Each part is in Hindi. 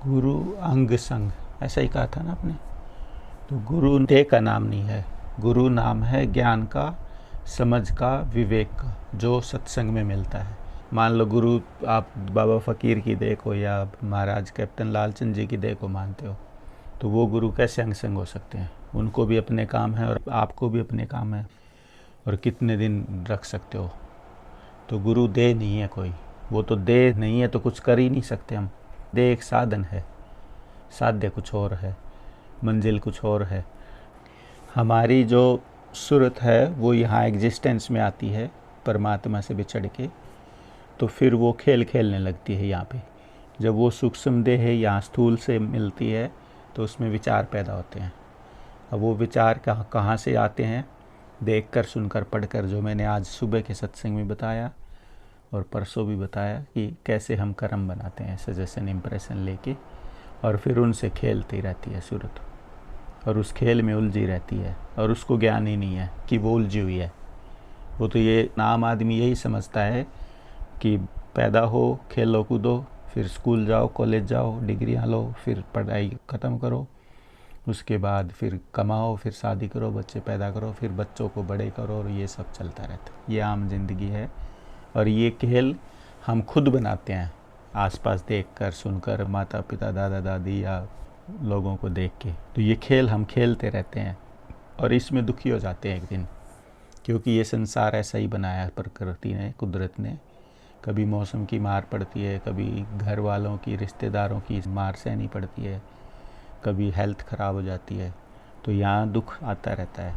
गुरु अंग संग, ऐसा ही कहा था ना आपने। तो गुरु देह का नाम नहीं है, गुरु नाम है ज्ञान का, समझ का, विवेक का, जो सत्संग में मिलता है। मान लो गुरु आप बाबा फ़कीर की देह को या महाराज कैप्टन लालचंद जी की देह को मानते हो, तो वो गुरु कैसे अंग संग हो सकते हैं? उनको भी अपने काम है और आपको भी अपने काम है, और कितने दिन रख सकते हो? तो गुरु देह नहीं है कोई, वो तो देह नहीं है तो कुछ कर ही नहीं सकते हम। देह एक साधन है, साध्य कुछ और है, मंजिल कुछ और है। हमारी जो सूरत है वो यहाँ एग्जिस्टेंस में आती है परमात्मा से बिछड़ के, तो फिर वो खेल खेलने लगती है यहाँ पे। जब वो सूक्ष्म देह है यहाँ स्थूल से मिलती है तो उसमें विचार पैदा होते हैं। अब वो विचार कहाँ से आते हैं? देख कर, सुनकर, पढ़कर, जो मैंने आज सुबह के सत्संग में बताया और परसों भी बताया कि कैसे हम कर्म बनाते हैं, सजेशन इम्प्रेशन लेके, और फिर उनसे खेलती रहती है सूरत, और उस खेल में उलझी रहती है, और उसको ज्ञान ही नहीं है कि वो उलझी हुई है। वो तो ये आम आदमी यही समझता है कि पैदा हो, खेलो कूदो, फिर स्कूल जाओ, कॉलेज जाओ, डिग्रियाँ लो, फिर पढ़ाई ख़त्म करो, उसके बाद फिर कमाओ, फिर शादी करो, बच्चे पैदा करो, फिर बच्चों को बड़े करो, और ये सब चलता रहता है। ये आम जिंदगी है, और ये खेल हम खुद बनाते हैं आसपास देखकर, सुनकर, माता पिता, दादा दादी या लोगों को देख के। तो ये खेल हम खेलते रहते हैं और इसमें दुखी हो जाते हैं एक दिन, क्योंकि ये संसार ऐसा ही बनाया है प्रकृति ने, कुदरत ने। कभी मौसम की मार पड़ती है, कभी घर वालों की, रिश्तेदारों की मार सहनी पड़ती है, कभी हेल्थ ख़राब हो जाती है, तो यहाँ दुख आता रहता है।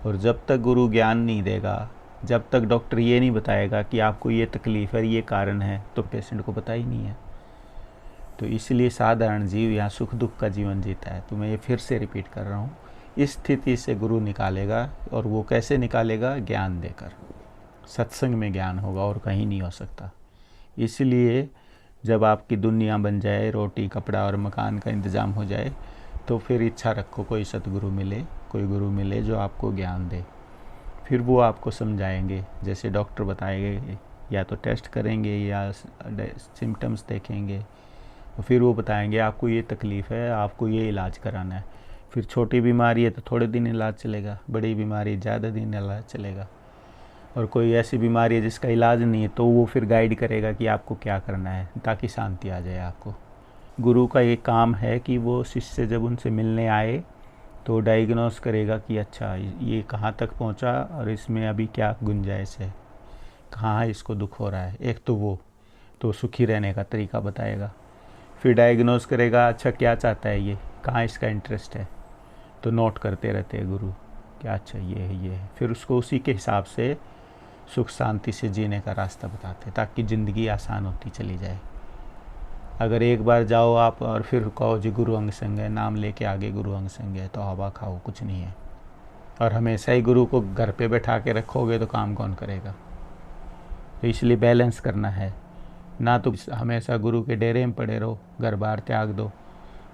और जब तक गुरु ज्ञान नहीं देगा, जब तक डॉक्टर ये नहीं बताएगा कि आपको ये तकलीफ़ है, ये कारण है, तो पेशेंट को पता ही नहीं है। तो इसलिए साधारण जीव यहाँ सुख दुख का जीवन जीता है। तो मैं ये फिर से रिपीट कर रहा हूँ, इस स्थिति से गुरु निकालेगा, और वो कैसे निकालेगा? ज्ञान देकर। सत्संग में ज्ञान होगा और कहीं नहीं हो सकता। इसलिए जब आपकी दुनिया बन जाए, रोटी कपड़ा और मकान का इंतज़ाम हो जाए, तो फिर इच्छा रखो कोई सतगुरु मिले, कोई गुरु मिले जो आपको ज्ञान दे। फिर वो आपको समझाएंगे, जैसे डॉक्टर बताएंगे, या तो टेस्ट करेंगे या सिम्टम्स देखेंगे, और फिर वो बताएंगे आपको ये तकलीफ़ है, आपको ये इलाज कराना है। फिर छोटी बीमारी है तो थोड़े दिन इलाज चलेगा, बड़ी बीमारी ज़्यादा दिन इलाज चलेगा, और कोई ऐसी बीमारी है जिसका इलाज नहीं है तो वो फिर गाइड करेगा कि आपको क्या करना है, ताकि शांति आ जाए आपको। गुरु का ये काम है कि वो शिष्य जब उनसे मिलने आए तो डायग्नोस करेगा कि अच्छा ये कहाँ तक पहुँचा और इसमें अभी क्या गुंजाइश है, कहाँ इसको दुख हो रहा है। एक तो वो तो सुखी रहने का तरीका बताएगा, फिर डायग्नोस करेगा अच्छा क्या चाहता है, ये कहाँ इसका इंटरेस्ट है, तो नोट करते रहते हैं गुरु क्या अच्छा ये है, फिर उसको उसी के हिसाब से सुख शांति से जीने का रास्ता बताते, ताकि ज़िंदगी आसान होती चली जाए। अगर एक बार जाओ आप और फिर कहो जी गुरु अंग संग है, नाम लेके आगे गुरु अंग संग है, तो हवा खाओ, कुछ नहीं है। और हमेशा ही गुरु को घर पे बैठा के रखोगे तो काम कौन करेगा? तो इसलिए बैलेंस करना है, ना तो हमेशा गुरु के डेरे में पड़े रहो, घर बार त्याग दो,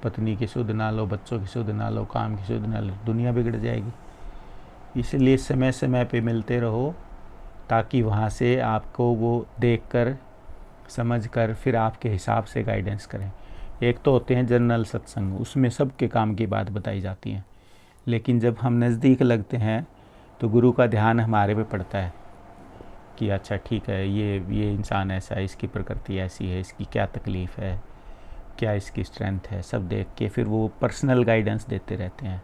पत्नी की सुध ना लो, बच्चों की सुध ना लो, काम की सुध ना लो, दुनिया बिगड़ जाएगी। इसलिए समय समय पे मिलते रहो, ताकि वहाँ से आपको वो देखकर, समझकर फिर आपके हिसाब से गाइडेंस करें। एक तो होते हैं जनरल सत्संग, उसमें सबके काम की बात बताई जाती है, लेकिन जब हम नज़दीक लगते हैं तो गुरु का ध्यान हमारे पे पड़ता है कि अच्छा ठीक है, ये इंसान ऐसा है, इसकी प्रकृति ऐसी है, इसकी क्या तकलीफ़ है, क्या इसकी स्ट्रेंथ है, सब देख के फिर वो पर्सनल गाइडेंस देते रहते हैं।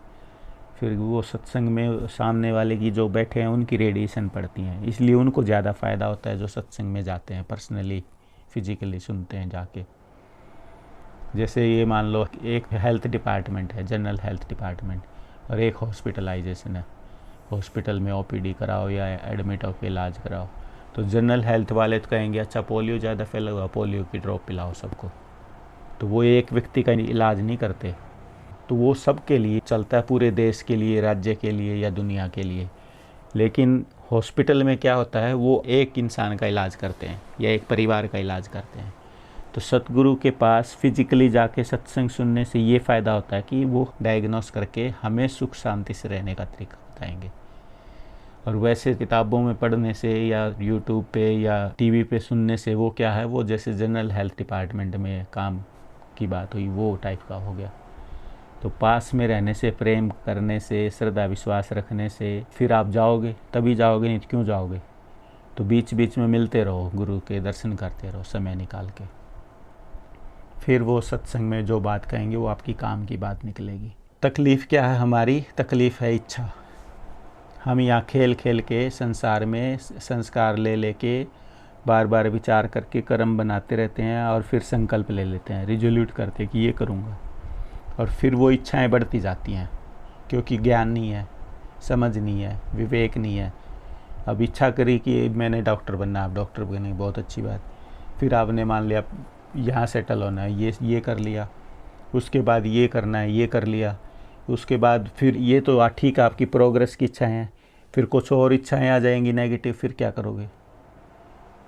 फिर वो सत्संग में सामने वाले की जो बैठे हैं उनकी रेडिएशन पड़ती हैं, इसलिए उनको ज़्यादा फ़ायदा होता है जो सत्संग में जाते हैं, पर्सनली फिजिकली सुनते हैं जाके। जैसे ये मान लो एक हेल्थ डिपार्टमेंट है, जनरल हेल्थ डिपार्टमेंट, और एक हॉस्पिटलाइजेशन है, हॉस्पिटल में ओपीडी कराओ या एडमिट होकर इलाज कराओ। तो जनरल हेल्थ वाले तो कहेंगे अच्छा पोलियो ज़्यादा फैला हुआ, पोलियो की ड्रॉप पिलाओ सबको, तो वो एक व्यक्ति का इलाज नहीं करते, तो वो सबके लिए चलता है, पूरे देश के लिए, राज्य के लिए या दुनिया के लिए। लेकिन हॉस्पिटल में क्या होता है, वो एक इंसान का इलाज करते हैं या एक परिवार का इलाज करते हैं। तो सतगुरु के पास फिजिकली जाके सत्संग सुनने से ये फ़ायदा होता है कि वो डायग्नोस करके हमें सुख शांति से रहने का तरीका बताएंगे। और वैसे किताबों में पढ़ने से या यूट्यूब पे या टीवी पे सुनने से वो क्या है, वो जैसे जनरल हेल्थ डिपार्टमेंट में काम की बात हुई, वो टाइप का हो गया। तो पास में रहने से, प्रेम करने से, श्रद्धा विश्वास रखने से फिर आप जाओगे, तभी जाओगे, नहीं तो क्यों जाओगे। तो बीच बीच में मिलते रहो, गुरु के दर्शन करते रहो समय निकाल के। फिर वो सत्संग में जो बात कहेंगे वो आपकी काम की बात निकलेगी। तकलीफ़ क्या है हमारी? तकलीफ़ है इच्छा। हम यहाँ खेल खेल के संसार में संस्कार ले लेके बार बार विचार करके कर्म बनाते रहते हैं और फिर संकल्प ले लेते हैं, रिजोल्यूट करते हैं कि ये करूँगा, और फिर वो इच्छाएं बढ़ती जाती हैं क्योंकि ज्ञान नहीं है, समझ नहीं है, विवेक नहीं है। अब इच्छा करी कि मैंने डॉक्टर बनना, आप डॉक्टर बने, बहुत अच्छी बात। फिर आपने मान लिया यहाँ सेटल होना है, ये कर लिया, उसके बाद ये करना है, ये कर लिया, उसके बाद फिर ये तो ठीक है, आपकी प्रोग्रेस की इच्छाएं हैं। फिर कुछ और इच्छाएं आ जाएंगी नेगेटिव, फिर क्या करोगे?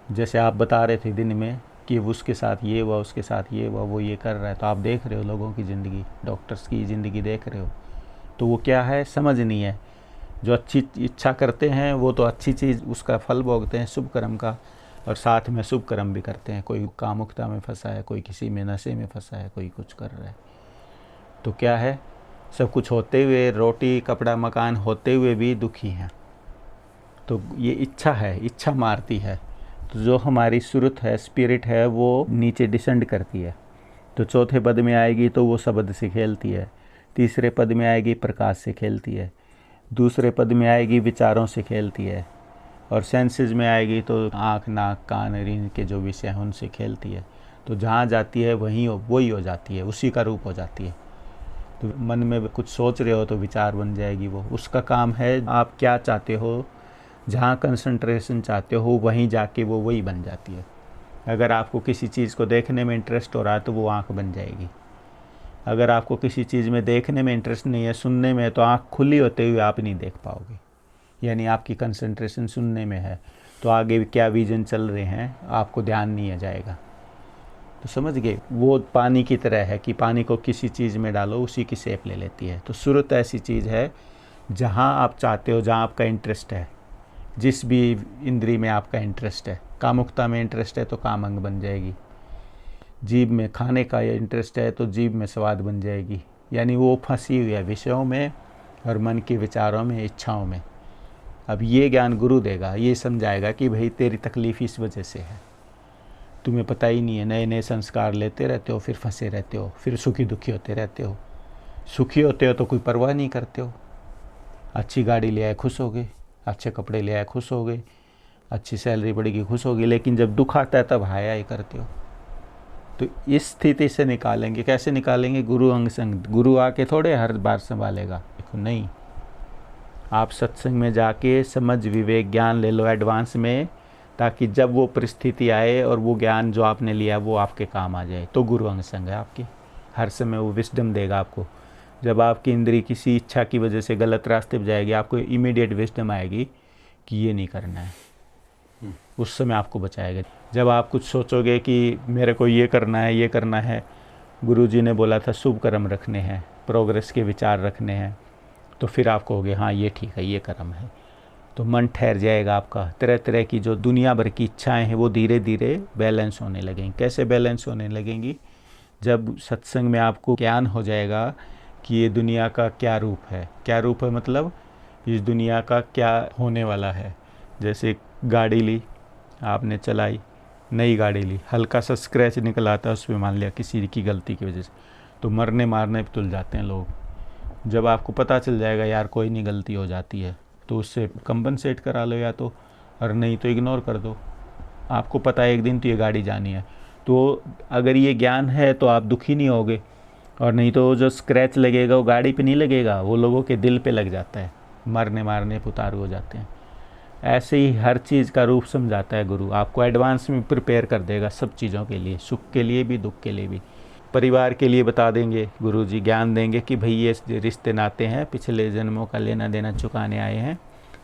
जैसे आप बता रहे थे दिन में कि उसके साथ ये हुआ, उसके साथ ये हुआ, वो ये कर रहा है, तो आप देख रहे हो लोगों की ज़िंदगी, डॉक्टर्स की ज़िंदगी देख रहे हो। तो वो क्या है? समझ नहीं है। जो अच्छी इच्छा करते हैं वो तो अच्छी चीज़, उसका फल भोगते हैं शुभ कर्म का, और साथ में शुभ कर्म भी करते हैं। कोई कामुकता में फंसा है, कोई किसी में नशे में फंसा है, कोई कुछ कर रहा है। तो क्या है? सब कुछ होते हुए, रोटी कपड़ा मकान होते हुए भी दुखी हैं। तो ये इच्छा है, इच्छा मारती है। तो जो हमारी सुरत है, स्पिरिट है, वो नीचे डिसेंड करती है। तो चौथे पद में आएगी तो वो शब्द से खेलती है, तीसरे पद में आएगी प्रकाश से खेलती है, दूसरे पद में आएगी विचारों से खेलती है, और सेंसेस में आएगी तो आँख नाक कान रीढ़ के जो विषय हैं उनसे खेलती है। तो जहाँ जाती है वही हो जाती है, उसी का रूप हो जाती है। तो मन में कुछ सोच रहे हो तो विचार बन जाएगी वो। उसका काम है, आप क्या चाहते हो, जहाँ कंसंट्रेशन चाहते हो वहीं जाके वो वही बन जाती है। अगर आपको किसी चीज़ को देखने में इंटरेस्ट हो रहा है तो वो आँख बन जाएगी। अगर आपको किसी चीज़ में देखने में इंटरेस्ट नहीं है, सुनने में, तो आँख खुली होते हुए आप नहीं देख पाओगे। यानी आपकी कंसंट्रेशन सुनने में है तो आगे क्या विजन चल रहे हैं आपको ध्यान नहीं जाएगा। तो समझ गए? वो पानी की तरह है कि पानी को किसी चीज़ में डालो उसी की शेप ले लेती है। तो सूरत ऐसी चीज़ है जहाँ आप चाहते हो, जहाँ आपका इंटरेस्ट है, जिस भी इंद्री में आपका इंटरेस्ट है। कामुकता में इंटरेस्ट है तो कामंग बन जाएगी, जीभ में खाने का इंटरेस्ट है तो जीभ में स्वाद बन जाएगी। यानी वो फंसी हुई है विषयों में और मन के विचारों में, इच्छाओं में। अब ये ज्ञान गुरु देगा, ये समझाएगा कि भाई तेरी तकलीफ़ इस वजह से है, तुम्हें पता ही नहीं है, नए नए संस्कार लेते रहते हो, फिर फंसे रहते हो, फिर सुखी दुखी होते रहते हो। सुखी होते हो तो कोई परवाह नहीं करते हो, अच्छी गाड़ी ले आए खुश हो गए, अच्छे कपड़े ले आए खुश हो गए, अच्छी सैलरी बढ़ेगी खुश होगी। लेकिन जब दुख आता है तब हाय हाय करते हो। तो इस स्थिति से निकालेंगे, कैसे निकालेंगे? गुरु अंग संग। गुरु आके थोड़े हर बार संभालेगा, देखो नहीं, आप सत्संग में जाके समझ विवेक ज्ञान ले लो एडवांस में, ताकि जब वो परिस्थिति आए और वो ज्ञान जो आपने लिया वो आपके काम आ जाए। तो गुरु अंग संग है आपकी, हर समय वो विस्डम देगा आपको। जब आपकी इंद्री किसी इच्छा की वजह से गलत रास्ते पर जाएगी, आपको इमीडिएट विस्डम आएगी कि ये नहीं करना है, उस समय आपको बचाएगा। जब आप कुछ सोचोगे कि मेरे को ये करना है, ये करना है, गुरुजी ने बोला था शुभ कर्म रखने हैं, प्रोग्रेस के विचार रखने हैं, तो फिर आप कहोगे हाँ ये ठीक है, ये कर्म है, तो मन ठहर जाएगा आपका। तरह तरह की जो दुनिया भर की इच्छाएं हैं वो धीरे धीरे बैलेंस होने लगेंगी। कैसे बैलेंस होने लगेंगी? जब सत्संग में आपको ज्ञान हो जाएगा कि ये दुनिया का क्या रूप है। क्या रूप है मतलब इस दुनिया का क्या होने वाला है। जैसे गाड़ी ली आपने, चलाई, नई गाड़ी ली, हल्का सा स्क्रैच निकल आता है उस पर, मान लिया किसी की गलती की वजह से, तो मरने मारने पर तुल जाते हैं लोग। जब आपको पता चल जाएगा यार कोई नहीं, गलती हो जाती है, तो उससे कंपनसेट करा लो या तो, और नहीं तो इग्नोर कर दो। आपको पता है एक दिन तो ये गाड़ी जानी है, तो अगर ये ज्ञान है तो आप दुखी नहीं होगे। और नहीं तो जो स्क्रैच लगेगा वो गाड़ी पे नहीं लगेगा, वो लोगों के दिल पे लग जाता है, मरने मारने पे उतारू हो जाते हैं। ऐसे ही हर चीज़ का रूप समझाता है गुरु, आपको एडवांस में प्रिपेयर कर देगा सब चीज़ों के लिए, सुख के लिए भी दुख के लिए भी। परिवार के लिए बता देंगे गुरु जी, ज्ञान देंगे कि भाई ये रिश्ते नाते हैं, पिछले जन्मों का लेना देना चुकाने आए हैं।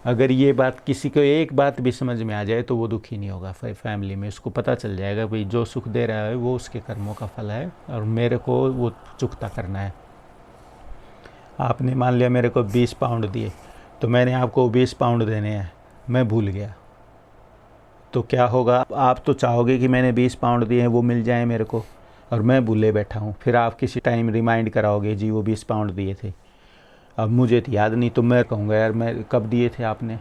अगर ये बात किसी को एक बात भी समझ में आ जाए तो वो दुखी नहीं होगा। फैमिली में उसको पता चल जाएगा भाई जो सुख दे रहा है वो उसके कर्मों का फल है और मेरे को वो चुकता करना है। आपने मान लिया मेरे को 20 पाउंड दिए, तो मैंने आपको 20 पाउंड देने हैं, मैं भूल गया, तो क्या होगा? आप तो चाहोगे कि मैंने 20 पाउंड दिए हैं वो मिल जाए मेरे को, और मैं भूले बैठा हूँ। फिर आप किसी टाइम रिमाइंड कराओगे, जी वो 20 पाउंड दिए थे, अब मुझे तो याद नहीं, तो मैं कहूँगा यार मैं कब दिए थे आपने,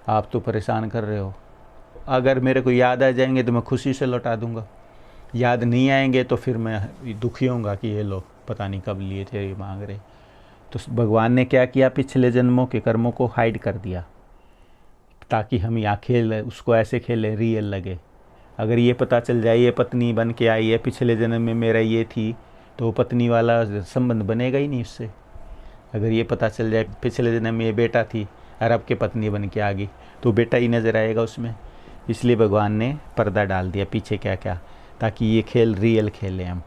आप तो परेशान कर रहे हो। अगर मेरे को याद आ जाएंगे तो मैं खुशी से लौटा दूंगा, याद नहीं आएंगे तो फिर मैं दुखी होऊंगा कि ये लोग पता नहीं कब लिए थे, ये मांग रहे। तो भगवान ने क्या किया, पिछले जन्मों के कर्मों को हाइड कर दिया ताकि हम यहाँ खेल उसको ऐसे खेलें रियल लगे। अगर ये पता चल जाए ये पत्नी बन के आई है, पिछले जन्म में मेरा ये थी, तो पत्नी वाला संबंध बनेगा ही नहीं उससे। अगर ये पता चल जाए पिछले जन्म में ये बेटा थी और अब के पत्नी बन के आ गई, तो बेटा ही नज़र आएगा उसमें। इसलिए भगवान ने पर्दा डाल दिया पीछे क्या क्या, ताकि ये खेल रियल खेलें हम।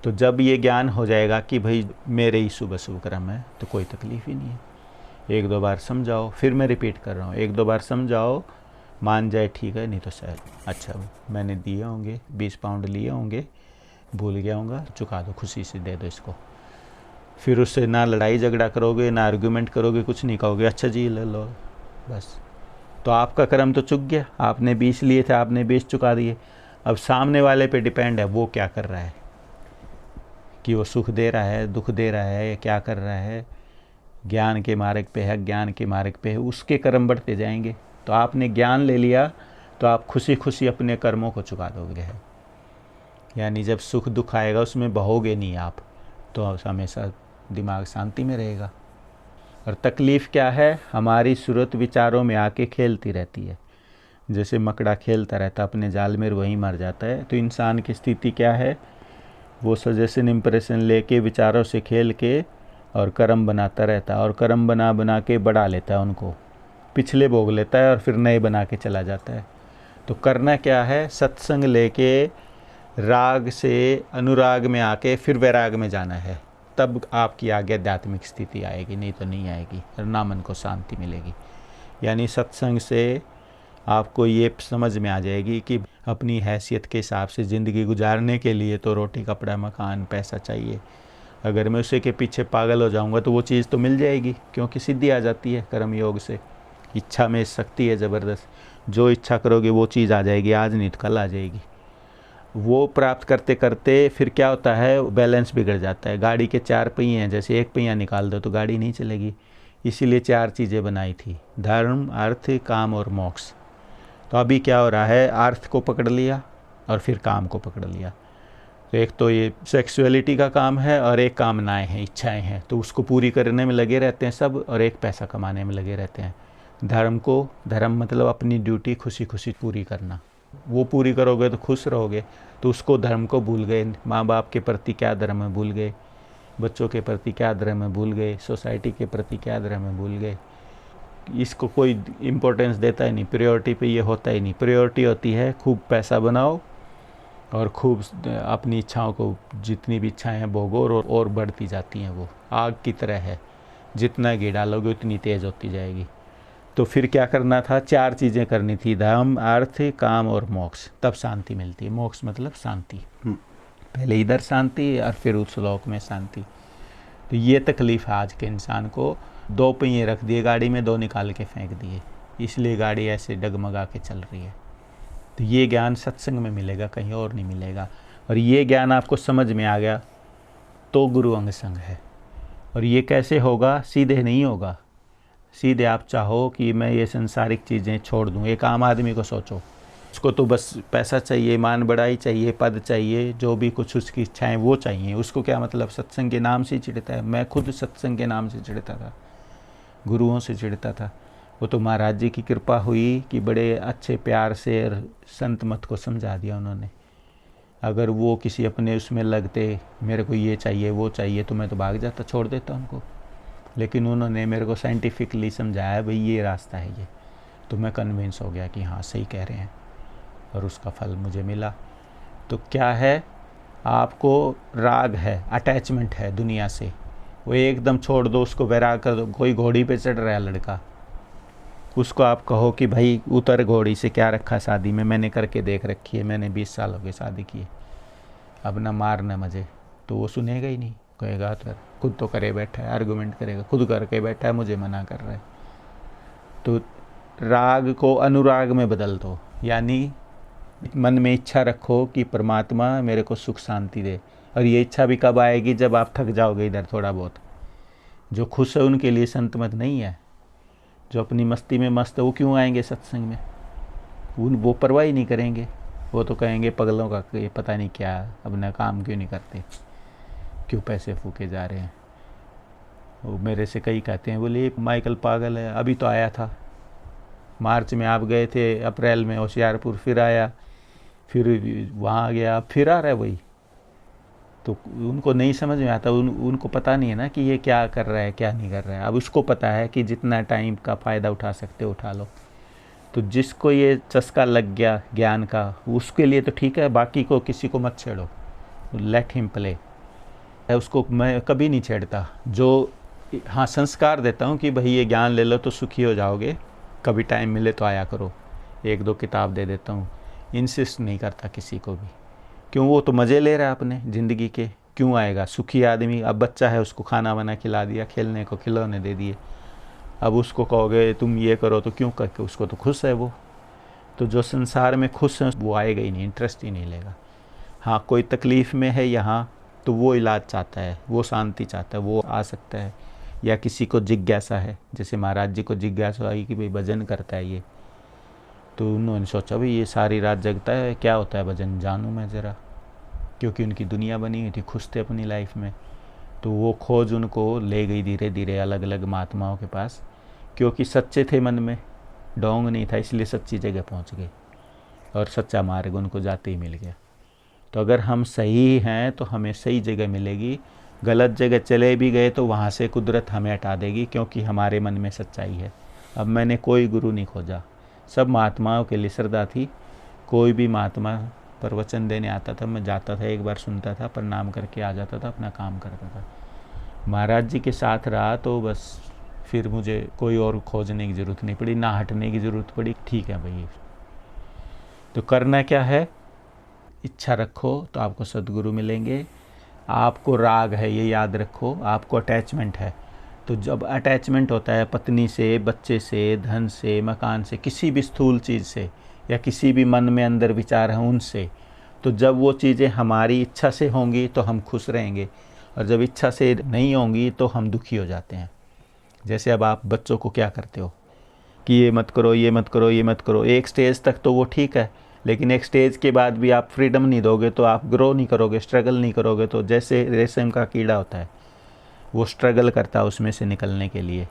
तो जब ये ज्ञान हो जाएगा कि भाई मेरे ही शुभ शुभ कर्म है, तो कोई तकलीफ़ ही नहीं है। एक दो बार समझाओ, फिर मैं रिपीट कर रहा हूँ, एक दो बार समझाओ, मान जाए ठीक है, नहीं तो शायद अच्छा मैंने दिए होंगे 20 पाउंड लिए होंगे, भूल गया होगा, चुका दो, खुशी से दे दो इसको। फिर उससे ना लड़ाई झगड़ा करोगे, ना आर्गूमेंट करोगे, कुछ नहीं कहोगे, अच्छा जी ले लो बस। तो आपका कर्म तो चुक गया, आपने 20 लिए थे, आपने 20 चुका दिए। अब सामने वाले पे डिपेंड है वो क्या कर रहा है, कि वो सुख दे रहा है, दुख दे रहा है, क्या कर रहा है, ज्ञान के मार्ग पे है, ज्ञान के मार्ग पे है, उसके कर्म बढ़ते जाएंगे। तो आपने ज्ञान ले लिया तो आप खुशी खुशी अपने कर्मों को चुका दोगे। यानी जब सुख दुख आएगा उसमें बहोगे नहीं आप, तो हमेशा दिमाग शांति में रहेगा। और तकलीफ़ क्या है, हमारी सूरत विचारों में आके खेलती रहती है। जैसे मकड़ा खेलता रहता अपने जाल में, वहीं मर जाता है। तो इंसान की स्थिति क्या है, वो सजेशन इम्प्रेशन लेके विचारों से खेल के और कर्म बनाता रहता है, और कर्म बना बना के बढ़ा लेता है उनको, पिछले भोग लेता है और फिर नए बना के चला जाता है। तो करना क्या है, सत्संग लेके राग से अनुराग में आके फिर वैराग में जाना है, तब आपकी आगे आध्यात्मिक स्थिति आएगी, नहीं तो नहीं आएगी, और ना मन को शांति मिलेगी। यानी सत्संग से आपको ये समझ में आ जाएगी कि अपनी हैसियत के हिसाब से ज़िंदगी गुजारने के लिए तो रोटी कपड़ा मकान पैसा चाहिए। अगर मैं उसी के पीछे पागल हो जाऊंगा तो वो चीज़ तो मिल जाएगी, क्योंकि सिद्धि आ जाती है कर्म योग से। इच्छा में शक्ति है ज़बरदस्त, जो इच्छा करोगे वो चीज़ आ जाएगी, आज नहीं तो कल आ जाएगी। वो प्राप्त करते करते फिर क्या होता है, बैलेंस बिगड़ जाता है। गाड़ी के 4 पहिए हैं, जैसे एक पहिया निकाल दो तो गाड़ी नहीं चलेगी। इसीलिए 4 चीज़ें बनाई थी, धर्म अर्थ काम और मोक्ष। तो अभी क्या हो रहा है, अर्थ को पकड़ लिया और फिर काम को पकड़ लिया। तो एक तो ये सेक्सुअलिटी का काम है और एक कामनाएं हैं, इच्छाएं हैं, तो उसको पूरी करने में लगे रहते हैं सब, और एक पैसा कमाने में लगे रहते हैं। धर्म मतलब अपनी ड्यूटी खुशी खुशी पूरी करना, वो पूरी करोगे तो खुश रहोगे। तो उसको धर्म को भूल गए, माँ बाप के प्रति क्या धर्म है भूल गए, बच्चों के प्रति क्या धर्म है भूल गए, सोसाइटी के प्रति क्या धर्म है भूल गए। इसको कोई इम्पोर्टेंस देता ही नहीं, प्रायोरिटी पे ये होता ही नहीं। प्रायोरिटी होती है खूब पैसा बनाओ और खूब अपनी इच्छाओं को, जितनी भी इच्छाएं हैं भोगो, और बढ़ती जाती हैं। वो आग की तरह है, जितना घी डालोगे उतनी तेज़ होती जाएगी। तो फिर क्या करना था, 4 चीज़ें करनी थी, धर्म अर्थ काम और मोक्ष, तब शांति मिलती है। मोक्ष मतलब शांति, पहले इधर शांति और फिर उस लोक में शांति। तो ये तकलीफ़ है आज के इंसान को, 2 पहिए रख दिए गाड़ी में, 2 निकाल के फेंक दिए, इसलिए गाड़ी ऐसे डगमगा के चल रही है। तो ये ज्ञान सत्संग में मिलेगा, कहीं और नहीं मिलेगा। और ये ज्ञान आपको समझ में आ गया तो गुरु अंग संग है। और ये कैसे होगा, सीधे नहीं होगा। सीधे आप चाहो कि मैं ये संसारिक चीज़ें छोड़ दूँ, एक आम आदमी को सोचो, उसको तो बस पैसा चाहिए, मान बढ़ाई चाहिए, पद चाहिए, जो भी कुछ उसकी इच्छाएं वो चाहिए। उसको क्या मतलब, सत्संग के नाम से चिढ़ता है। मैं खुद सत्संग के नाम से चिढ़ता था, गुरुओं से चिढ़ता था। वो तो महाराज जी की कृपा हुई कि बड़े अच्छे प्यार से संत मत को समझा दिया उन्होंने। अगर वो किसी अपने उसमें लगते, मेरे को ये चाहिए वो चाहिए, तो मैं तो भाग जाता, छोड़ देता उनको। लेकिन उन्होंने मेरे को साइंटिफिकली समझाया, भाई ये रास्ता है ये, तो मैं कन्विंस हो गया कि हाँ सही कह रहे हैं, और उसका फल मुझे मिला। तो क्या है, आपको राग है, अटैचमेंट है दुनिया से, वो एकदम छोड़ दो, उसको वैराग कर दो। कोई घोड़ी पे चढ़ रहा है लड़का, उसको आप कहो कि भाई उतर घोड़ी से, क्या रखा शादी में, मैंने करके देख रखी है, मैंने 20 साल हो गए शादी किए, अब ना मार ना मजे, तो वो सुनेगा ही नहीं, कहेगा तो खुद तो करे बैठा है, आर्गूमेंट करेगा, खुद करके बैठा है, मुझे मना कर रहा है। तो राग को अनुराग में बदल दो, यानी मन में इच्छा रखो कि परमात्मा मेरे को सुख शांति दे, और ये इच्छा भी कब आएगी, जब आप थक जाओगे इधर थोड़ा बहुत। जो खुश है उनके लिए संत मत नहीं है, जो अपनी मस्ती में मस्त है वो क्यों आएंगे सत्संग में, वो परवाह ही नहीं करेंगे। वो तो कहेंगे पगलों का ये पता नहीं क्या, अपना काम क्यों नहीं करते, क्यों पैसे फूके जा रहे हैं। वो मेरे से कई कहते हैं, बोले माइकल पागल है, अभी तो आया था, मार्च में आप गए थे, अप्रैल में होशियारपुर, फिर आया, फिर वहाँ गया, फिर आ रहा है वही। तो उनको नहीं समझ में आता, उनको पता नहीं है ना कि ये क्या कर रहा है क्या नहीं कर रहा है। अब उसको पता है कि जितना टाइम का फ़ायदा उठा सकते हो उठा लो। तो जिसको ये चस्का लग गया ज्ञान का, उसके लिए तो ठीक है, बाकी को किसी को मत छेड़ो, लेट हिम प्ले। उसको मैं कभी नहीं छेड़ता। जो हाँ संस्कार देता हूँ कि भाई ये ज्ञान ले लो तो सुखी हो जाओगे, कभी टाइम मिले तो आया करो, 1-2 किताब दे देता हूँ। इंसिस्ट नहीं करता किसी को भी, क्यों, वो तो मज़े ले रहा है अपने ज़िंदगी के, क्यों आएगा सुखी आदमी। अब बच्चा है, उसको खाना वाना खिला दिया, खेलने को खिलौने दे दिए, अब उसको कहोगे तुम ये करो तो क्यों करके, उसको तो खुश है वो। तो जो संसार में खुश है वो आएगा ही नहीं, इंटरेस्ट ही नहीं लेगा। हाँ कोई तकलीफ़ में है यहाँ, तो वो इलाज चाहता है, वो शांति चाहता है, वो आ सकता है। या किसी को जिज्ञासा है, जैसे महाराज जी को जिज्ञासा आई कि भाई भजन करता है ये, तो उन्होंने सोचा भाई ये सारी रात जगता है, क्या होता है भजन, जानूँ मैं ज़रा, क्योंकि उनकी दुनिया बनी हुई थी, खुश थे अपनी लाइफ में। तो वो खोज उनको ले गई धीरे धीरे अलग अलग महात्माओं के पास, क्योंकि सच्चे थे मन में, ढोंग नहीं था, इसलिए सच्ची जगह पहुंच गए और सच्चा मार्ग उनको जाते ही मिल गया। तो अगर हम सही हैं तो हमें सही जगह मिलेगी, गलत जगह चले भी गए तो वहाँ से कुदरत हमें हटा देगी, क्योंकि हमारे मन में सच्चाई है। अब मैंने कोई गुरु नहीं खोजा, सब महात्माओं के लिए श्रद्धा थी। कोई भी महात्मा प्रवचन देने आता था, मैं जाता था, एक बार सुनता था, प्रणाम करके आ जाता था, अपना काम करता था। महाराज जी के साथ रहा तो बस फिर मुझे कोई और खोजने की ज़रूरत नहीं पड़ी, ना हटने की ज़रूरत पड़ी। ठीक है भाई, तो करना क्या है, इच्छा रखो तो आपको सद्गुरु मिलेंगे। आपको राग है ये याद रखो, आपको अटैचमेंट है। तो जब अटैचमेंट होता है पत्नी से, बच्चे से, धन से, मकान से, किसी भी स्थूल चीज़ से, या किसी भी मन में अंदर विचार हैं उनसे, तो जब वो चीज़ें हमारी इच्छा से होंगी तो हम खुश रहेंगे, और जब इच्छा से नहीं होंगी तो हम दुखी हो जाते हैं। जैसे अब आप बच्चों को क्या करते हो कि ये मत करो, ये मत करो, ये मत करो, एक स्टेज तक तो वो ठीक है, लेकिन एक स्टेज के बाद भी आप फ्रीडम नहीं दोगे तो आप ग्रो नहीं करोगे, स्ट्रगल नहीं करोगे। तो जैसे रेशम का कीड़ा होता है, वो स्ट्रगल करता है उसमें से निकलने के लिए,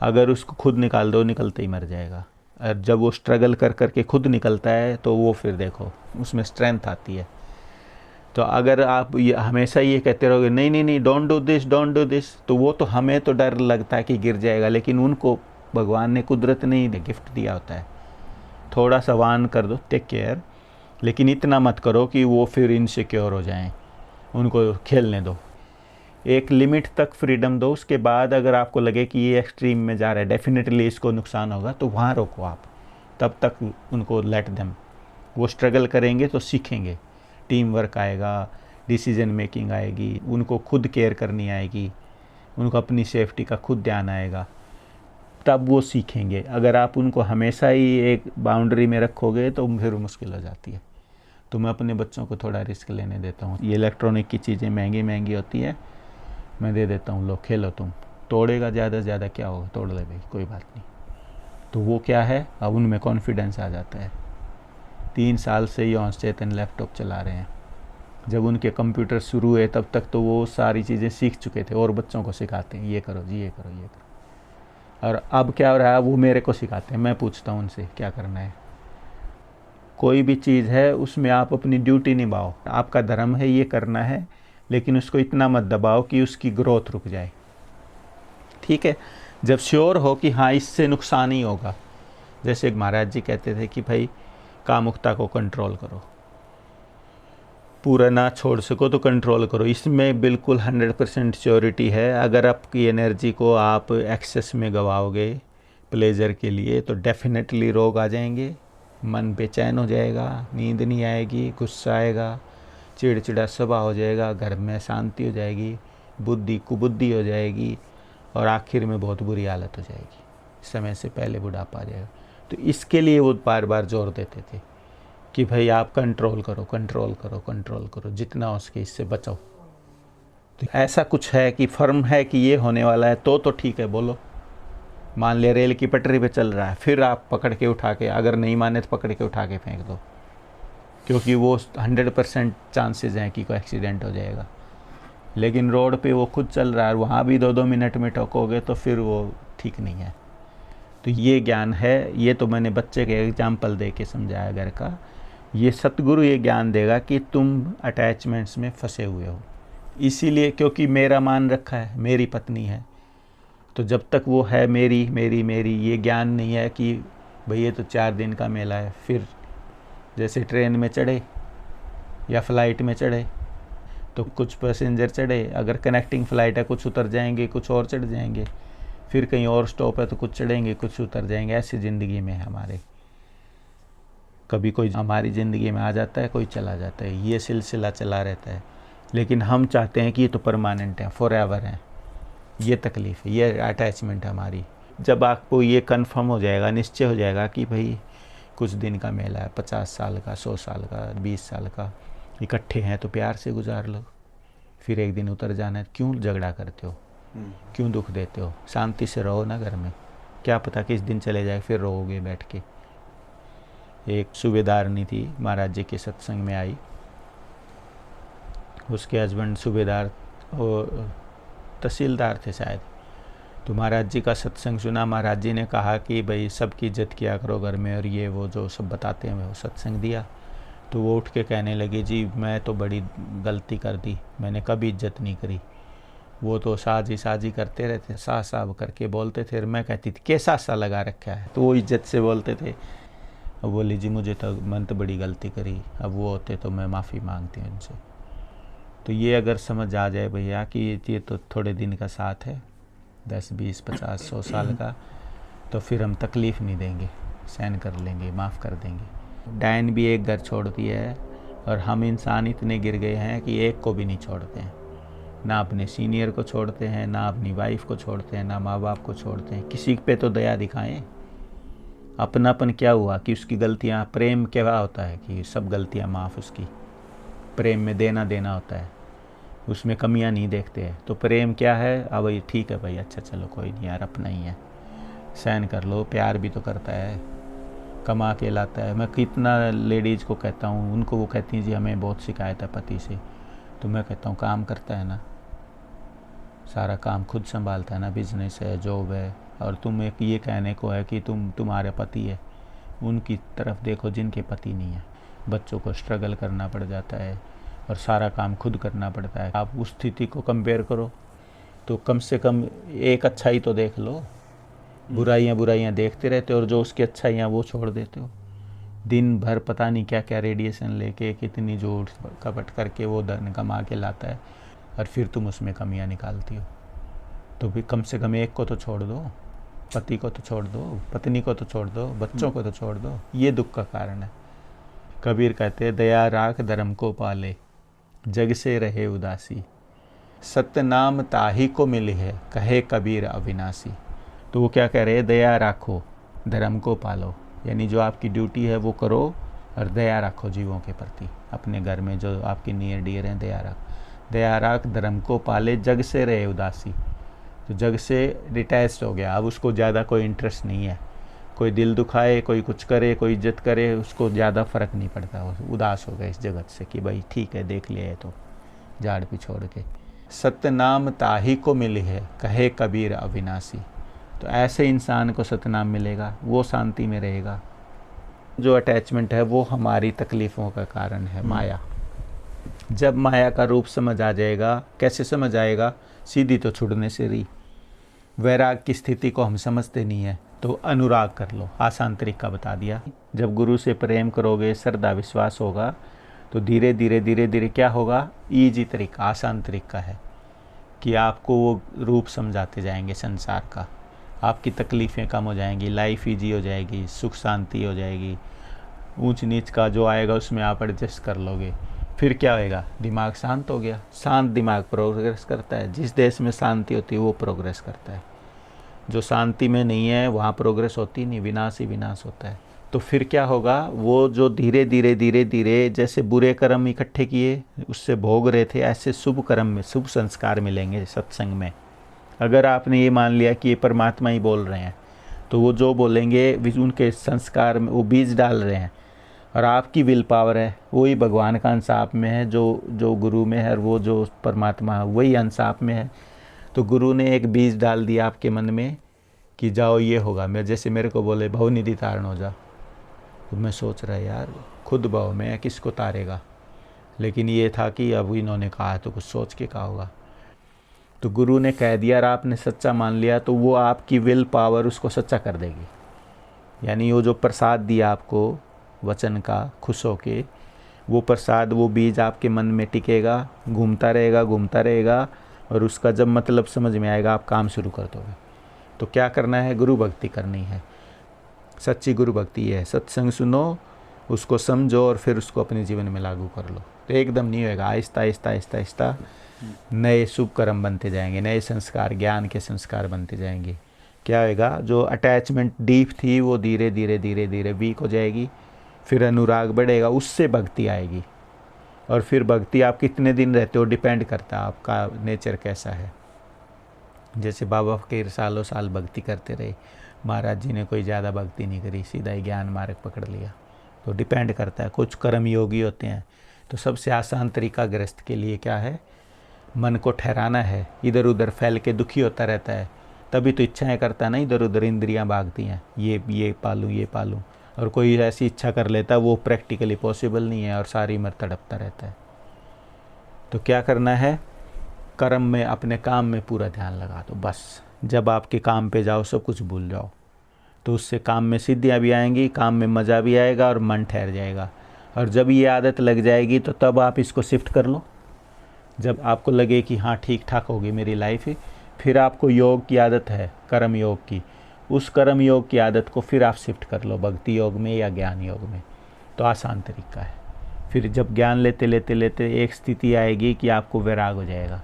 अगर उसको खुद निकाल दो निकलते ही मर जाएगा। और जब वो स्ट्रगल कर कर के खुद निकलता है तो वो फिर देखो उसमें स्ट्रेंथ आती है। तो अगर आप ये हमेशा ये कहते रहोगे नहीं नहीं नहीं don't do this, don't do this, तो वो तो हमें तो डर लगता है कि गिर जाएगा, लेकिन उनको भगवान ने, कुदरत ने गिफ्ट दिया होता है। थोड़ा सा वार्न कर दो, टेक केयर, लेकिन इतना मत करो कि वो फिर इनसिक्योर हो जाएं, उनको खेलने दो। एक लिमिट तक फ्रीडम दो, उसके बाद अगर आपको लगे कि ये एक्सट्रीम में जा रहा है, डेफिनेटली इसको नुकसान होगा, तो वहाँ रोको आप, तब तक उनको लेट देम। वो स्ट्रगल करेंगे तो सीखेंगे, टीम वर्क आएगा, डिसीजन मेकिंग आएगी, उनको खुद केयर करनी आएगी, उनको अपनी सेफ्टी का खुद ध्यान आएगा, तब वो सीखेंगे। अगर आप उनको हमेशा ही एक बाउंड्री में रखोगे तो फिर मुश्किल हो जाती है। तो मैं अपने बच्चों को थोड़ा रिस्क लेने देता हूँ। ये इलेक्ट्रॉनिक की चीज़ें महंगी महंगी होती है, मैं दे देता हूँ, लो खेलो, तुम तोड़ेगा ज़्यादा से ज़्यादा क्या होगा, तोड़ ले भाई, कोई बात नहीं। तो वो क्या है, अब उनमें कॉन्फिडेंस आ जाता है। 3 साल से ये चेतन लैपटॉप चला रहे हैं, जब उनके कंप्यूटर शुरू हुए तब तक तो वो सारी चीज़ें सीख चुके थे, और बच्चों को सिखाते हैं, ये करो जी, ये करो, ये करो। और अब क्या हो रहा है, वो मेरे को सिखाते हैं, मैं पूछता हूँ उनसे क्या करना है। कोई भी चीज़ है उसमें आप अपनी ड्यूटी निभाओ, आपका धर्म है ये करना है, लेकिन उसको इतना मत दबाओ कि उसकी ग्रोथ रुक जाए। ठीक है, जब श्योर हो कि हाँ इससे नुकसान ही होगा, जैसे एक महाराज जी कहते थे कि भाई कामुकता को कंट्रोल करो, पूरा ना छोड़ सको तो कंट्रोल करो, इसमें बिल्कुल 100% श्योरिटी है। अगर आपकी एनर्जी को आप एक्सेस में गवाओगे प्लेजर के लिए तो डेफिनेटली रोग आ जाएंगे, मन बेचैन हो जाएगा, नींद नहीं आएगी, गुस्सा आएगा, चिड़चिड़ा स्वभाव हो जाएगा, घर में शांति हो जाएगी, बुद्धि कुबुद्धि हो जाएगी, और आखिर में बहुत बुरी हालत हो जाएगी, समय से पहले बुढ़ापा आ जाएगा। तो इसके लिए वो बार बार जोर देते थे कि भाई आप कंट्रोल करो, कंट्रोल करो, कंट्रोल करो, जितना हो सके इससे बचाओ। तो ऐसा कुछ है कि फर्म है कि ये होने वाला है तो ठीक है, बोलो। मान लिया रेल की पटरी पे चल रहा है, फिर आप पकड़ के उठा के, अगर नहीं माने तो पकड़ के उठा के फेंक दो, क्योंकि वो 100% चांसेस हैं कि कोई एक्सीडेंट हो जाएगा। लेकिन रोड पे वो खुद चल रहा है, वहाँ भी 2-2 मिनट में टोकोगे तो फिर वो ठीक नहीं है। तो ये ज्ञान है, ये तो मैंने बच्चे के एग्जाम्पल दे के समझाया घर का। ये सतगुरु ये ज्ञान देगा कि तुम अटैचमेंट्स में फंसे हुए हो, इसीलिए क्योंकि मेरा मान रखा है, मेरी पत्नी है, तो जब तक वो है मेरी मेरी मेरी, ये ज्ञान नहीं है कि भाई ये तो 4 दिन का मेला है। फिर जैसे ट्रेन में चढ़े या फ्लाइट में चढ़े तो कुछ पैसेंजर चढ़े, अगर कनेक्टिंग फ़्लाइट है कुछ उतर जाएंगे, कुछ और चढ़ जाएंगे, फिर कहीं और स्टॉप है तो कुछ चढ़ेंगे, कुछ उतर जाएंगे। ऐसी ज़िंदगी में है हमारे, कभी कोई हमारी ज़िंदगी में आ जाता है, कोई चला जाता है, ये सिलसिला चला रहता है। लेकिन हम चाहते हैं कि ये तो परमानेंट है, फॉरएवर है। ये तकलीफ़ है, ये अटैचमेंट हमारी। जब आपको ये कंफर्म हो जाएगा, निश्चय हो जाएगा कि भाई कुछ दिन का मेला है, 50 साल का, 100 साल का, 20 साल का, इकट्ठे हैं तो प्यार से गुजार लो, फिर एक दिन उतर जाना है। क्यों झगड़ा करते हो, क्यों दुख देते हो? शांति से रहो ना घर में, क्या पता किस दिन चले जाए, फिर रोओगे बैठ के। एक सूबेदारनी थी, महाराज जी के सत्संग में आई, उसके हस्बैंड सूबेदार तहसीलदार थे शायद। तो महाराज जी का सत्संग सुना, महाराज जी ने कहा कि भाई सबकी इज्जत किया करो घर में, और ये वो जो सब बताते हैं वो सत्संग दिया। तो वो उठ के कहने लगी, जी मैं तो बड़ी गलती कर दी, मैंने कभी इज्जत नहीं करी, वो तो साजी साजी करते रहते, सा साब करके बोलते थे, और मैं कहती थी कैसा सा लगा रखा है, तो वो इज्जत से बोलते थे। अब बोली जी मुझे तो, मैंने तो बड़ी गलती करी, अब वो होते तो मैं माफ़ी मांगती हूँ इनसे। तो ये अगर समझ आ जाए भैया कि ये तो थोड़े दिन का साथ है, 10, 20, 50, 100 साल का, तो फिर हम तकलीफ़ नहीं देंगे, सहन कर लेंगे, माफ़ कर देंगे। डायन भी एक घर छोड़ती है, और हम इंसान इतने गिर गए हैं कि एक को भी नहीं छोड़ते हैं, ना अपने सीनियर को छोड़ते हैं, ना अपनी वाइफ को छोड़ते हैं, ना माँ बाप को छोड़ते हैं। किसी पे तो दया दिखाएं। अपनापन क्या हुआ कि उसकी गलतियाँ, प्रेम क्या होता है कि सब गलतियाँ माफ़, उसकी प्रेम में देना देना होता है, उसमें कमियां नहीं देखते हैं। तो प्रेम क्या है, अब भाई ठीक है भाई, अच्छा चलो कोई नहीं यार, अपना ही है, सहन कर लो। प्यार भी तो करता है, कमा के लाता है। मैं कितना लेडीज़ को कहता हूँ, उनको वो कहती हैं जी हमें बहुत शिकायत है पति से, तो मैं कहता हूँ काम करता है ना, सारा काम खुद संभालता है ना, बिजनेस है, जॉब है, और तुम एक ये कहने को है कि तुम्हारे पति है। उनकी तरफ देखो जिनके पति नहीं है, बच्चों को स्ट्रगल करना पड़ जाता है और सारा काम खुद करना पड़ता है। आप उस स्थिति को कंपेयर करो तो कम से कम एक अच्छाई तो देख लो। बुराइयां देखते रहते हो, और जो उसकी अच्छाइयाँ वो छोड़ देते हो। दिन भर पता नहीं क्या क्या रेडिएशन लेके, कितनी झूठ कपट करके वो धन कमा के लाता है, और फिर तुम उसमें कमियां निकालती हो। तो भी कम से कम एक को तो छोड़ दो, पति को तो छोड़ दो, पत्नी को तो छोड़ दो, बच्चों को तो छोड़ दो। ये दुख का कारण है। कबीर कहते हैं, दया राख धर्म को पाले, जग से रहे उदासी, सत्य नाम ताही को मिली है, कहे कबीर अविनाशी। तो वो क्या कह रहे हैं, दया राखो, धर्म को पालो, यानी जो आपकी ड्यूटी है वो करो, और दया रखो जीवों के प्रति, अपने घर में जो आपके नियर डियर हैं, दया राख धर्म को पाले, जग से रहे उदासी। तो जग से डिटैच हो गया, अब उसको ज़्यादा कोई इंटरेस्ट नहीं है। कोई दिल दुखाए, कोई कुछ करे, कोई इज्जत करे, उसको ज़्यादा फ़र्क नहीं पड़ता। वो उदास हो गया इस जगत से कि भाई ठीक है, देख लिया है तो झाड़ पे छोड़ के। सतनाम ताही को मिली है, कहे कबीर अविनाशी। तो ऐसे इंसान को सतनाम मिलेगा, वो शांति में रहेगा। जो अटैचमेंट है वो हमारी तकलीफ़ों का कारण है, माया। जब माया का रूप समझ आ जाएगा, कैसे समझ आएगा, सीधी तो छुड़ने से रही। वैराग की स्थिति को हम समझते नहीं है, तो अनुराग कर लो, आसान तरीका बता दिया। जब गुरु से प्रेम करोगे, श्रद्धा विश्वास होगा, तो धीरे धीरे क्या होगा, ईजी तरीका, आसान तरीका है कि आपको वो रूप समझाते जाएंगे संसार का। आपकी तकलीफ़ें कम हो जाएंगी, लाइफ ईजी हो जाएगी, सुख शांति हो जाएगी। ऊंच नीच का जो आएगा उसमें आप एडजस्ट कर लोगे। फिर क्या होएगा, दिमाग शांत हो गया। शांत दिमाग प्रोग्रेस करता है। जिस देश में शांति होती है वो प्रोग्रेस करता है। जो शांति में नहीं है वहाँ प्रोग्रेस होती नहीं, विनाश ही विनाश होता है। तो फिर क्या होगा, वो जो धीरे धीरे धीरे धीरे जैसे बुरे कर्म इकट्ठे किए उससे भोग रहे थे, ऐसे शुभ कर्म में शुभ संस्कार मिलेंगे सत्संग में। अगर आपने ये मान लिया कि ये परमात्मा ही बोल रहे हैं, तो वो जो बोलेंगे उनके संस्कार में वो बीज डाल रहे हैं, और आपकी विल पावर है, वही भगवान का अंश आप में है, जो गुरु में है, और वो जो परमात्मा है वही अंश आप में है। तो गुरु ने एक बीज डाल दिया आपके मन में कि जाओ ये होगा। मैं जैसे मेरे को बोले भवनिधि तारण हो जा, तो मैं सोच रहा यार खुद भव में किसको तारेगा, लेकिन ये था कि अब इन्होंने कहा तो कुछ सोच के कहा होगा। तो गुरु ने कह दिया और आपने सच्चा मान लिया, तो वो आपकी विल पावर उसको सच्चा कर देगी। यानी वो जो प्रसाद दिया आपको वचन का, खुश होके वो प्रसाद, वो बीज आपके मन में टिकेगा, घूमता रहेगा, और उसका जब मतलब समझ में आएगा आप काम शुरू कर दोगे। तो क्या करना है, गुरु भक्ति करनी है। सच्ची गुरु भक्ति है, सत्संग सुनो, उसको समझो और फिर उसको अपने जीवन में लागू कर लो। तो एकदम नहीं होएगा, आहिस्ता आहिस्ता आहिस्ता आहिस्ता नए शुभ कर्म बनते जाएंगे, नए संस्कार, ज्ञान के संस्कार बनते जाएंगे। क्या होएगा, जो अटैचमेंट डीप थी वो धीरे धीरे धीरे धीरे वीक हो जाएगी, फिर अनुराग बढ़ेगा, उससे भक्ति आएगी। और फिर भक्ति आप कितने दिन रहते हो डिपेंड करता है आपका नेचर कैसा है। जैसे बाबा फकीर सालों साल भक्ति करते रहे, महाराज जी ने कोई ज़्यादा भक्ति नहीं करी, सीधा ही ज्ञान मार्ग पकड़ लिया। तो डिपेंड करता है। कुछ कर्म योगी होते हैं, तो सबसे आसान तरीका गृहस्थ के लिए क्या है, मन को ठहराना है। इधर उधर फैल के दुखी होता रहता है, तभी तो इच्छाएं करता है ना, इधर उधर इंद्रियां भागती हैं, ये पालूँ ये पालूँ। और कोई ऐसी इच्छा कर लेता है वो प्रैक्टिकली पॉसिबल नहीं है, और सारी उम्र तड़पता रहता है। तो क्या करना है, कर्म में, अपने काम में पूरा ध्यान लगा दो बस। जब आपके काम पे जाओ सब कुछ भूल जाओ, तो उससे काम में सिद्धियाँ भी आएंगी, काम में मज़ा भी आएगा और मन ठहर जाएगा। और जब ये आदत लग जाएगी तो तब आप इसको शिफ्ट कर लो। जब आपको लगे कि हाँ ठीक ठाक होगी मेरी लाइफ, फिर आपको योग की आदत है, कर्म योग की, उस कर्म योग की आदत को फिर आप शिफ्ट कर लो भक्ति योग में या ज्ञान योग में। तो आसान तरीका है। फिर जब ज्ञान लेते लेते लेते एक स्थिति आएगी कि आपको वैराग हो जाएगा।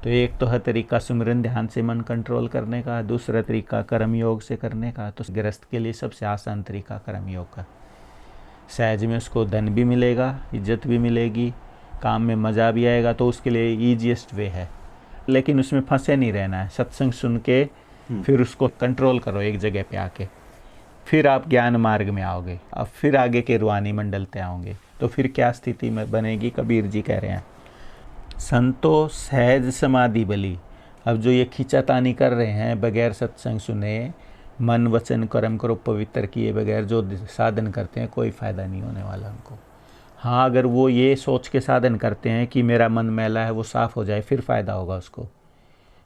तो एक तो है तरीका सुमिरन ध्यान से मन कंट्रोल करने का, दूसरा तरीका कर्म योग से करने का। तो गृहस्थ के लिए सबसे आसान तरीका कर्म योग का। सहज में उसको धन भी मिलेगा, इज्जत भी मिलेगी, काम में मज़ा भी आएगा, तो उसके लिए ईजीएस्ट वे है। लेकिन उसमें फंसे नहीं रहना है, सत्संग सुन के फिर उसको कंट्रोल करो एक जगह पे आके, फिर आप ज्ञान मार्ग में आओगे, अब फिर आगे के रूहानी मंडल पे आओगे। तो फिर क्या स्थिति में बनेगी, कबीर जी कह रहे हैं, संतो सहज समाधि बली। अब जो ये खींचातानी कर रहे हैं बगैर सत्संग सुने, मन वचन कर्म करो पवित्र किए बगैर जो साधन करते हैं, कोई फ़ायदा नहीं होने वाला उनको। हाँ, अगर वो ये सोच के साधन करते हैं कि मेरा मन मैला है वो साफ़ हो जाए, फिर फ़ायदा होगा उसको।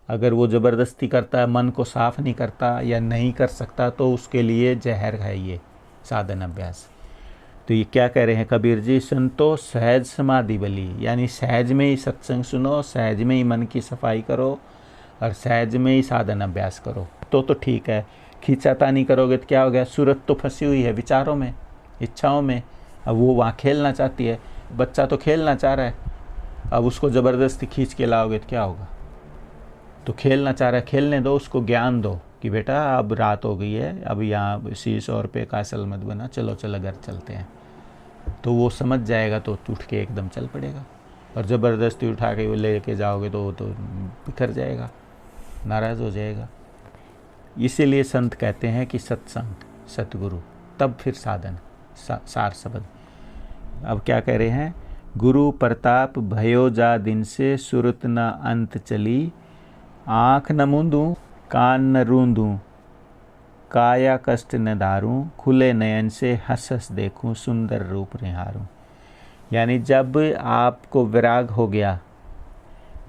अगर वो ज़बरदस्ती करता है, मन को साफ़ नहीं करता या नहीं कर सकता, तो उसके लिए जहर है ये साधन अभ्यास। तो ये क्या कह रहे हैं कबीर जी, संतो सहज समाधि बली, यानी सहज में ही सत्संग सुनो, सहज में ही मन की सफाई करो और सहज में ही साधन अभ्यास करो, तो ठीक है। खींचातानी करोगे तो क्या हो गया, सूरत तो फंसी हुई है विचारों में, इच्छाओं में। अब वो वहाँ खेलना चाहती है, बच्चा तो खेलना चाह रहा है, अब उसको ज़बरदस्ती खींच के लाओगे तो क्या होगा। तो खेलना चाह रहा है, खेलने दो, उसको ज्ञान दो कि बेटा अब रात हो गई है, अब यहाँ 100 रुपये का असल मत बना, चलो चलो घर चलते हैं। तो वो समझ जाएगा, तो उठ के एकदम चल पड़ेगा। और ज़बरदस्ती उठा के वो ले के जाओगे तो वो तो बिखर जाएगा, नाराज़ हो जाएगा। इसीलिए संत कहते हैं कि सत्संग, सतगुरु, तब फिर साधन, सार शब्द। अब क्या कह रहे हैं, गुरु प्रताप भयो जा दिन से, सुरत न अंत चली, आँख न मूंदूँ कान न रूंदूँ, काया कष्ट न धारूँ, खुले नयन से हंस हंस देखूँ, सुंदर रूप निहारूँ। यानी जब आपको विराग हो गया,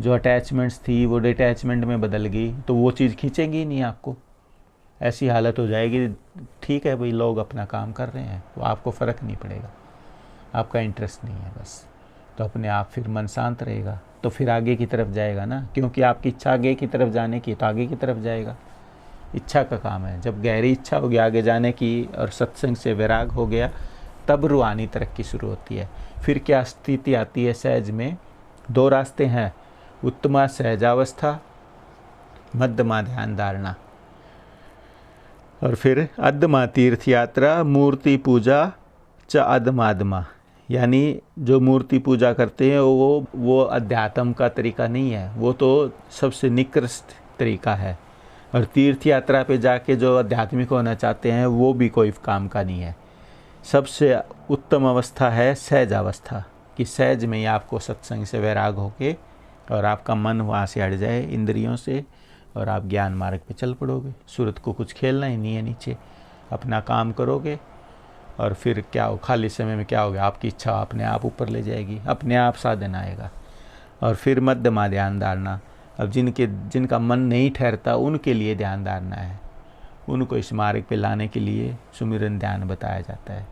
जो अटैचमेंट्स थी वो डिटैचमेंट में बदल गई, तो वो चीज़ खींचेगी नहीं आपको। ऐसी हालत हो जाएगी, ठीक है भाई लोग अपना काम कर रहे हैं, वो आपको फ़र्क नहीं पड़ेगा, आपका इंटरेस्ट नहीं है बस। तो अपने आप फिर मन शांत रहेगा, तो फिर आगे की तरफ जाएगा ना, क्योंकि आपकी इच्छा आगे की तरफ जाने की, तो आगे की तरफ जाएगा। इच्छा का काम है। जब गहरी इच्छा होगी आगे जाने की और सत्संग से वैराग हो गया, तब रूहानी तरक्की शुरू होती है। फिर क्या स्थिति आती है सहज में, दो रास्ते हैं, उत्तमा सहजावस्था, मध्यमा ध्यान धारणा। और फिर अदमा तीर्थ यात्रा मूर्ति पूजा च अदमादमा, यानी जो मूर्ति पूजा करते हैं वो अध्यात्म का तरीका नहीं है, वो तो सबसे निकृष्ट तरीका है। और तीर्थ यात्रा पे जाके जो आध्यात्मिक होना चाहते हैं वो भी कोई काम का नहीं है। सबसे उत्तम अवस्था है सहज अवस्था, कि सहज में ही आपको सत्संग से वैराग होके और आपका मन वहाँ से हट जाए इंद्रियों से, और आप ज्ञान मार्ग पे चल पड़ोगे। सूरत को कुछ खेलना ही नहीं है, नीचे अपना काम करोगे और फिर क्या हो, खाली समय में क्या होगा, आपकी इच्छा अपने आप ऊपर ले जाएगी, अपने आप साधन आएगा। और फिर मध्यमा ध्यान धारना। अब जिनका मन नहीं ठहरता उनके लिए ध्यान धारना है, उनको इस मार्ग पे लाने के लिए सुमिरन ध्यान बताया जाता है,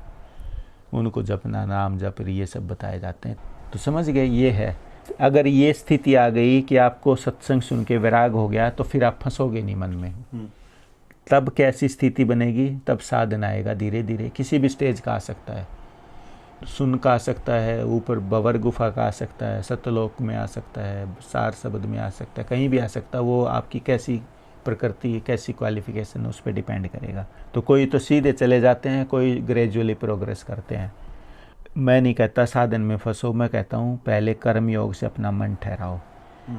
उनको जपना, नाम जप, ये सब बताए जाते हैं। तो समझ गए, ये है। अगर ये स्थिति आ गई कि आपको सत्संग सुन के वैराग हो गया, तो फिर आप फंसोगे नहीं मन में। तब कैसी स्थिति बनेगी, तब साधन आएगा धीरे धीरे। किसी भी स्टेज का आ सकता है, सुन का आ सकता है, ऊपर बवर गुफा का आ सकता है, सतलोक में आ सकता है, सार शब्द में आ सकता है, कहीं भी आ सकता है। वो आपकी कैसी प्रकृति, कैसी क्वालिफिकेशन, उस पर डिपेंड करेगा। तो कोई तो सीधे चले जाते हैं, कोई ग्रेजुअली प्रोग्रेस करते हैं। मैं नहीं कहता साधन में फंसो, मैं कहता हूँ पहले कर्म योग से अपना मन ठहराओ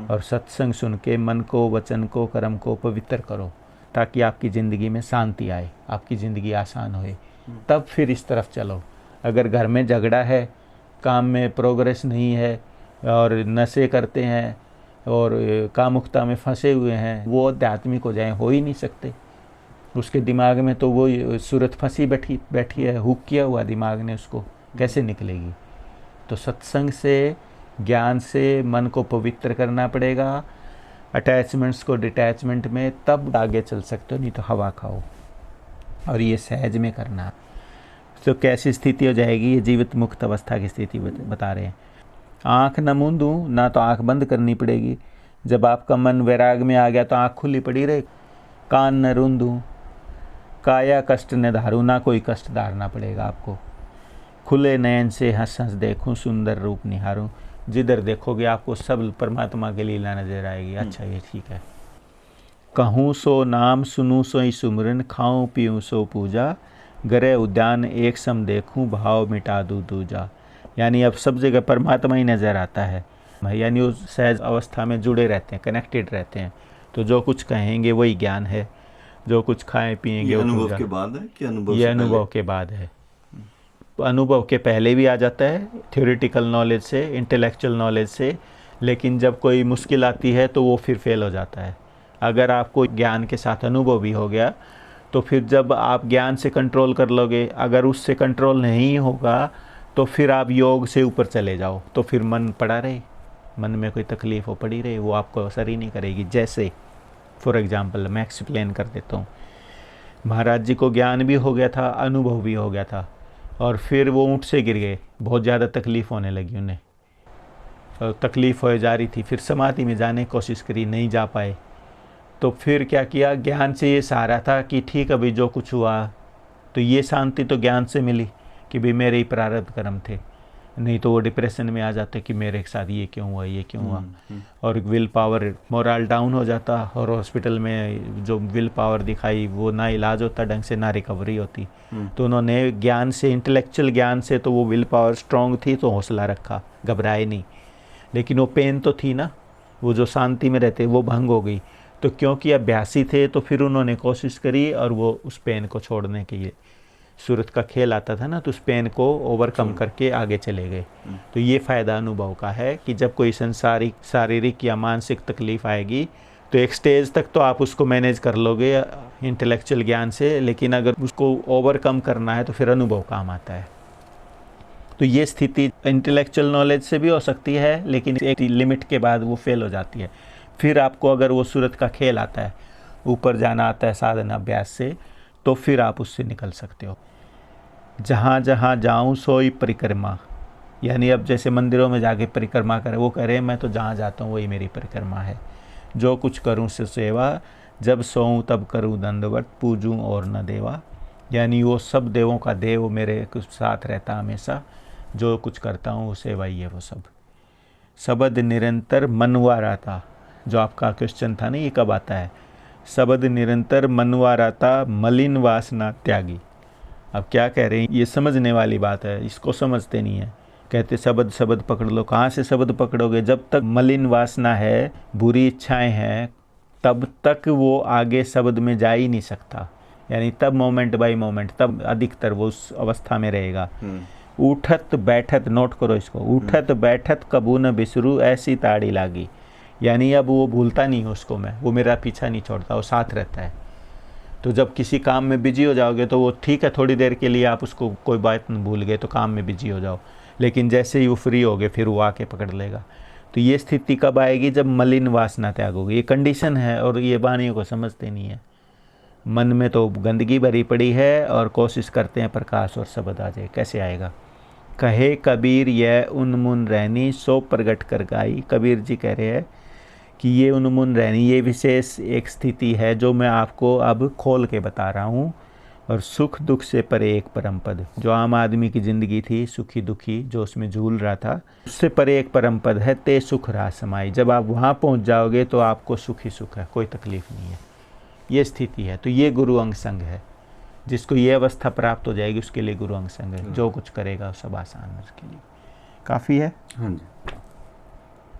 और सत्संग सुन के मन को, वचन को, कर्म को पवित्र करो, ताकि आपकी ज़िंदगी में शांति आए, आपकी ज़िंदगी आसान होए। तब फिर इस तरफ चलो। अगर घर में झगड़ा है, काम में प्रोग्रेस नहीं है, और नशे करते हैं और कामुकता में फंसे हुए हैं, वो आध्यात्मिक हो जाए, हो ही नहीं सकते। उसके दिमाग में तो वो सूरत फंसी बैठी है, हुक किया हुआ दिमाग ने, उसको कैसे निकलेगी। तो सत्संग से, ज्ञान से मन को पवित्र करना पड़ेगा, अटैचमेंट्स को डिटैचमेंट में, तब आगे चल सकते हो, नहीं तो हवा खाओ। और ये सहज में करना। तो कैसी स्थिति हो जाएगी, ये जीवित मुक्त अवस्था की स्थिति बता रहे हैं। आँख न मूंदूं, ना तो आँख बंद करनी पड़ेगी। जब आपका मन वैराग में आ गया तो आँख खुली पड़ी रहे। कान न रूंदूं, काया कष्ट न धारूं, ना कोई कष्ट धारना पड़ेगा आपको। खुले नयन से हंस हंस देखूं, सुंदर रूप निहारूं। जिधर देखोगे आपको सब परमात्मा की लीला नजर आएगी। अच्छा, ये ठीक है। कहूँ सो नाम, सुनूं सोई सुमरन, खाऊं पीऊं सो पूजा, गरे उद्यान एक सम देखूं, भाव मिटा दूं दूजा। यानी अब सब जगह परमात्मा ही नज़र आता है, यानी उस सहज अवस्था में जुड़े रहते हैं, कनेक्टेड रहते हैं। तो जो कुछ कहेंगे वही ज्ञान है, जो कुछ खाएं पिएंगे वो अनुभव के बाद है कि अनुभव ये अनुभव के बाद है। अनुभव के पहले भी आ जाता है, थ्योरेटिकल नॉलेज से, इंटेलेक्चुअल नॉलेज से, लेकिन जब कोई मुश्किल आती है तो वो फिर फेल हो जाता है। अगर आपको ज्ञान के साथ अनुभव भी हो गया तो फिर जब आप ज्ञान से कंट्रोल कर लोगे, अगर उससे कंट्रोल नहीं होगा तो फिर आप योग से ऊपर चले जाओ, तो फिर मन पड़ा रहे, मन में कोई तकलीफ हो पड़ी रहे, वो आपको असर ही नहीं करेगी। जैसे फॉर एग्जांपल मैं एक्सप्लेन कर देता हूँ। महाराज जी को ज्ञान भी हो गया था, अनुभव भी हो गया था, और फिर वो ऊँट से गिर गए, बहुत ज़्यादा तकलीफ़ होने लगी उन्हें, और तकलीफ़ हो जा रही थी। फिर समाधि में जाने की कोशिश करी, नहीं जा पाए। तो फिर क्या किया, ज्ञान से ये सहारा था कि ठीक अभी जो कुछ हुआ, तो ये शांति तो ज्ञान से मिली कि भाई मेरे ही प्रारब्ध कर्म थे, नहीं तो वो डिप्रेशन में आ जाते कि मेरे साथ ये क्यों हुआ, ये क्यों हुआ। और विल पावर, मोरल डाउन हो जाता, और हॉस्पिटल में जो विल पावर दिखाई वो ना इलाज होता ढंग से, ना रिकवरी होती। तो उन्होंने ज्ञान से, इंटेलेक्चुअल ज्ञान से तो वो विल पावर स्ट्रॉन्ग थी, तो हौसला रखा, घबराए नहीं। लेकिन वो पेन तो थी ना, वो जो शांति में रहते वो भंग हो गई। तो क्योंकि अभ्यासी थे तो फिर उन्होंने कोशिश करी और वो उस पेन को छोड़ने के लिए, सूरत का खेल आता था ना, तो उस पेन को ओवरकम करके आगे चले गए। तो ये फ़ायदा अनुभव का है कि जब कोई संसारिक, शारीरिक या मानसिक तकलीफ आएगी तो एक स्टेज तक तो आप उसको मैनेज कर लोगे इंटेलेक्चुअल ज्ञान से, लेकिन अगर उसको ओवरकम करना है तो फिर अनुभव काम आता है। तो ये स्थिति इंटेलेक्चुअल नॉलेज से भी हो सकती है, लेकिन एक लिमिट के बाद वो फेल हो जाती है। फिर आपको अगर वो सूरत का खेल आता है, ऊपर जाना आता है साधना अभ्यास से, तो फिर आप उससे निकल सकते हो। जहाँ जहाँ जाऊँ सोई परिक्रमा, यानी अब जैसे मंदिरों में जाके परिक्रमा करें, वो कह रहे हैं मैं तो जहाँ जाता हूँ वही मेरी परिक्रमा है। जो कुछ करूँ से सेवा, जब सोऊं तब करूँ दंडवत, पूजूं और न देवा। यानी वो सब देवों का देव मेरे साथ रहता हमेशा, जो कुछ करता हूँ वो सेवा ही है वो सब। शब्द निरंतर मनवा रहता, जो आपका क्वेश्चन था ना, ये कब आता है। शब्द निरंतर मनवा रहता मलिन वासना त्यागी। अब क्या कह रहे हैं, ये समझने वाली बात है, इसको समझते नहीं है। कहते शब्द शब्द पकड़ लो, कहाँ से शब्द पकड़ोगे? जब तक मलिन वासना है, बुरी इच्छाएं हैं, तब तक वो आगे शब्द में जा ही नहीं सकता। यानी तब मोमेंट बाय मोमेंट, तब अधिकतर वो उस अवस्था में रहेगा। उठत बैठत, नोट करो इसको, उठत बैठत कबू न बिसरू ऐसी ताड़ी लागी। यानी अब वो भूलता नहीं उसको मैं, वो मेरा पीछा नहीं छोड़ता, वो साथ रहता है। तो जब किसी काम में बिजी हो जाओगे तो वो ठीक है, थोड़ी देर के लिए आप उसको कोई बात नहीं भूल गए तो काम में बिजी हो जाओ, लेकिन जैसे ही वो फ्री हो गए फिर वो आके पकड़ लेगा। तो ये स्थिति कब आएगी? जब मलिन वासना त्यागोगे। ये कंडीशन है और ये वाणियों को समझते नहीं है। मन में तो गंदगी भरी पड़ी है और कोशिश करते हैं प्रकाश और शब्द आ जाए, कैसे आएगा? कहे कबीर यह उन्मुन रहनी सो प्रगट कर गाई। कबीर जी कह रहे हैं कि ये उन्मुन रहनी, ये विशेष एक स्थिति है जो मैं आपको अब खोल के बता रहा हूँ। और सुख दुख से परे एक परम पद, जो आम आदमी की ज़िंदगी थी सुखी दुखी, जो उसमें झूल रहा था, उससे परे एक परम पद है ते सुख रहा समाई। जब आप वहाँ पहुँच जाओगे तो आपको सुख ही सुख है, कोई तकलीफ नहीं है। ये स्थिति है। तो ये गुरु अंग संग है। जिसको ये अवस्था प्राप्त हो जाएगी उसके लिए गुरु अंग संग है। जो कुछ करेगा सब आसान है उसके लिए। काफ़ी है। हाँ जी।